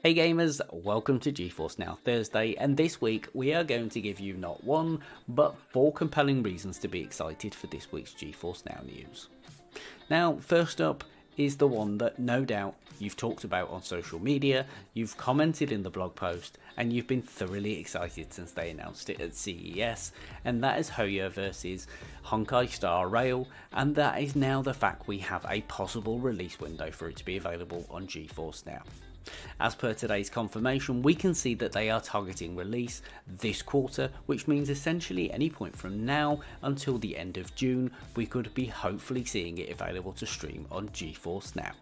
Hey gamers, welcome to GeForce Now Thursday, and this week we are going to give you not one, but 4 compelling reasons to be excited for this week's GeForce Now news. Now, first up is the one that no doubt you've talked about on social media, you've commented in the blog post, and you've been thoroughly excited since they announced it at CES, and that is Hoyo versus Honkai Star Rail, and that is now the fact we have a possible release window for it to be available on GeForce Now. As per today's confirmation, we can see that they are targeting release this quarter, which means essentially any point from now until the end of June, we could be hopefully seeing it available to stream on GeForce Now.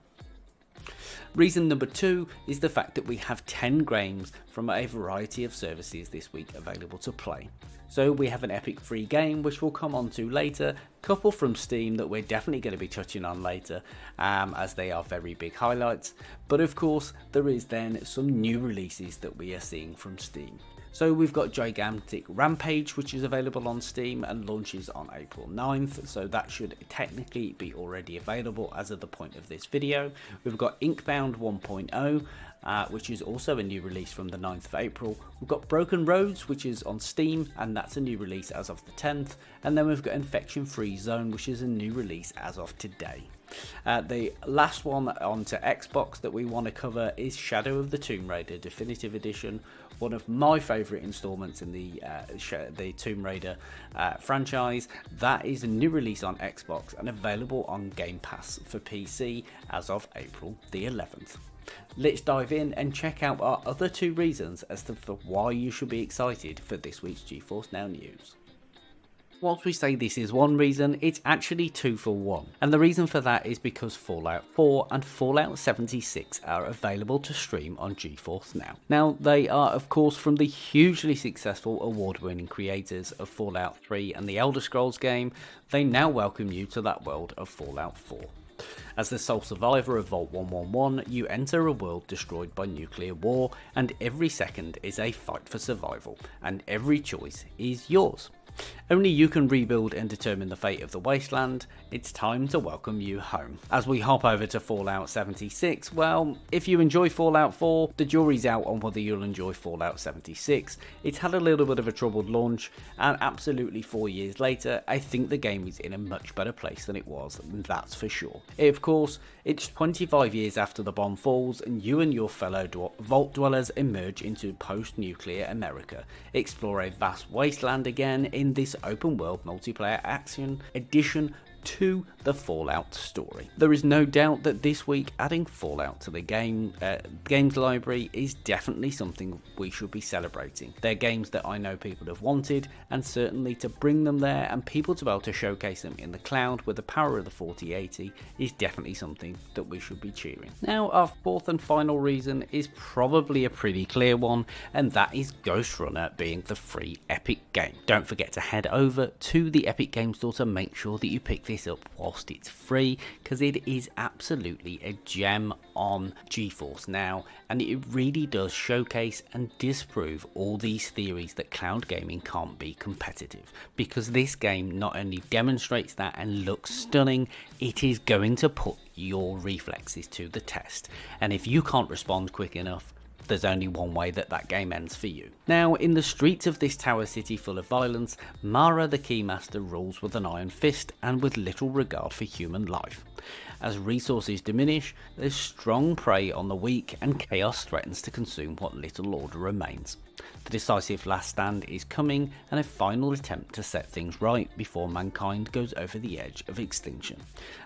Reason number 2 is the fact that we have 10 games from a variety of services this week available to play. So we have an Epic free game, which we'll come on to later, couple from Steam that we're definitely going to be touching on later, as they are very big highlights. But of course, there is then some new releases that we are seeing from Steam. So we've got Gigantic Rampage, which is available on Steam and launches on April 9th, so that should technically be already available as of the point of this video. We've got Inkbound 1.0, which is also a new release from the 9th of April. We've got Broken Roads, which is on Steam, and that's a new release as of the 10th. And then we've got Infection Free Zone, which is a new release as of today. The last one onto Xbox that we want to cover is Shadow of the Tomb Raider Definitive Edition, one of my favourite installments in the Tomb Raider franchise. That is a new release on Xbox and available on Game Pass for PC as of April the 11th. Let's dive in and check out our other 2 reasons as to why you should be excited for this week's GeForce Now news. Whilst we say this is one reason, it's actually 2 for 1. And the reason for that is because Fallout 4 and Fallout 76 are available to stream on GeForce Now. Now, they are of course from the hugely successful award-winning creators of Fallout 3 and the Elder Scrolls game. They now welcome you to that world of Fallout 4. As the sole survivor of Vault 111, you enter a world destroyed by nuclear war, and every second is a fight for survival, and every choice is yours. Only you can rebuild and determine the fate of the wasteland. It's time to welcome you home. As we hop over to Fallout 76, well, if you enjoy Fallout 4, the jury's out on whether you'll enjoy Fallout 76. It's had a little bit of a troubled launch, and absolutely 4 years later, I think the game is in a much better place than it was, that's for sure. Of course, it's 25 years after the bomb falls, and you and your fellow Vault dwellers emerge into post-nuclear America, explore a vast wasteland again in this open world multiplayer action addition to the Fallout story. There is no doubt that this week adding Fallout to the games library is definitely something we should be celebrating. They're games that I know people have wanted, and certainly to bring them there and people to be able to showcase them in the cloud with the power of the 4080 is definitely something that we should be cheering. Now, our 4th and final reason is probably a pretty clear one, and that is Ghost Runner being the free Epic game. Don't forget to head over to the Epic Game Store to make sure that you pick this up whilst it's free, because it is absolutely a gem on GeForce Now, and it really does showcase and disprove all these theories that cloud gaming can't be competitive, because this game not only demonstrates that and looks stunning, it is going to put your reflexes to the test, and if you can't respond quick enough, there's only one way that that game ends for you. Now, in the streets of this tower city full of violence, Mara the Keymaster rules with an iron fist and with little regard for human life. As resources diminish, there's strong prey on the weak, and chaos threatens to consume what little order remains. The decisive last stand is coming, and a final attempt to set things right before mankind goes over the edge of extinction.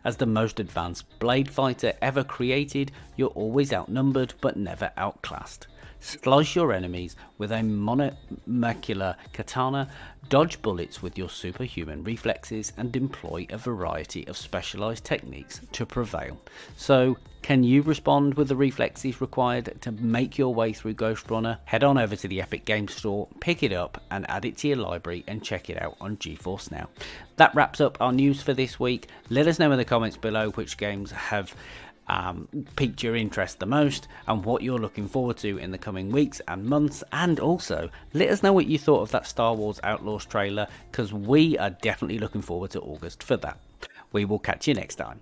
As the most advanced blade fighter ever created, you're always outnumbered but never outclassed. Slice your enemies with a monocular katana, dodge bullets with your superhuman reflexes, and employ a variety of specialised techniques to prevail. So, can you respond with the reflexes required to make your way through Ghost Runner? Head on over to the Epic Games Store, pick it up and add it to your library and check it out on GeForce Now. That wraps up our news for this week. Let us know in the comments below which games have piqued your interest the most and what you're looking forward to in the coming weeks and months, and also let us know what you thought of that Star Wars Outlaws trailer, because we are definitely looking forward to August for that. We will catch you next time.